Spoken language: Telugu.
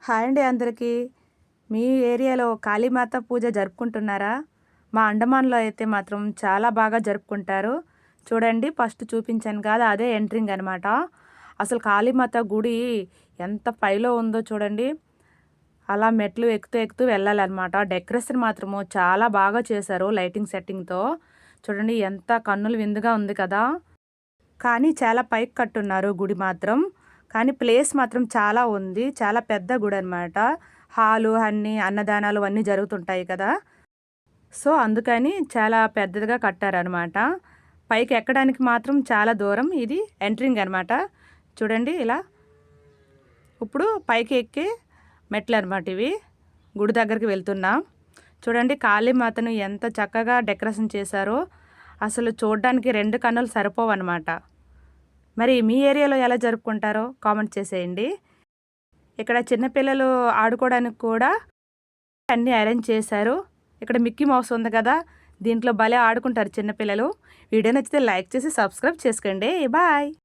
హాయ్ అండి అందరికీ. మీ ఏరియాలో కాళీమాత పూజ జరుపుకుంటున్నారా? మా అండమాన్‌లో అయితే మాత్రం చాలా బాగా జరుపుకుంటారు. చూడండి ఫస్ట్ చూపించాను కదా! అదే ఎంట్రింగ్ అనమాట. అసలు కాళీమాత గుడి ఎంత పైలో ఉందో చూడండి. అలా మెట్లు ఎక్కుతూ ఎక్కుతూ వెళ్ళాలన్నమాట. డెకరేషన్ మాత్రము చాలా బాగా చేశారు లైటింగ్ సెట్టింగ్‌తో. చూడండి ఎంత కన్నుల విందుగా ఉంది కదా! కానీ చాలా పైకి కట్టున్నారు గుడి మాత్రం. కానీ ప్లేస్ మాత్రం చాలా ఉంది. చాలా పెద్ద గుడనమాట. హాలు అన్నీ అన్నదానాలు అన్నీ జరుగుతుంటాయి కదా! సో, అందుకని చాలా పెద్దదిగా కట్టారనమాట. పైకి ఎక్కడానికి మాత్రం చాలా దూరం. ఇది ఎంట్రింగ్ అనమాట. చూడండి ఇలా. ఇప్పుడు పైకి ఎక్కే మెట్లనమాట ఇవి. గుడి దగ్గరికి వెళ్తున్నాం. చూడండి కాళీమాతను ఎంత చక్కగా డెకరేషన్ చేశారో. అసలు చూడ్డానికి 2 కన్నులు సరిపోవన్నమాట. మరి మీ ఏరియాలో ఎలా జరుపుకుంటారో కామెంట్ చేసేయండి. ఇక్కడ చిన్నపిల్లలు ఆడుకోవడానికి కూడా అన్నీ అరేంజ్ చేశారు. ఇక్కడ మిక్కీ మౌస్ ఉంది కదా! దీంట్లో భలే ఆడుకుంటారు చిన్నపిల్లలు. వీడియో నచ్చితే లైక్ చేసి సబ్స్క్రైబ్ చేసుకోండి. బాయ్.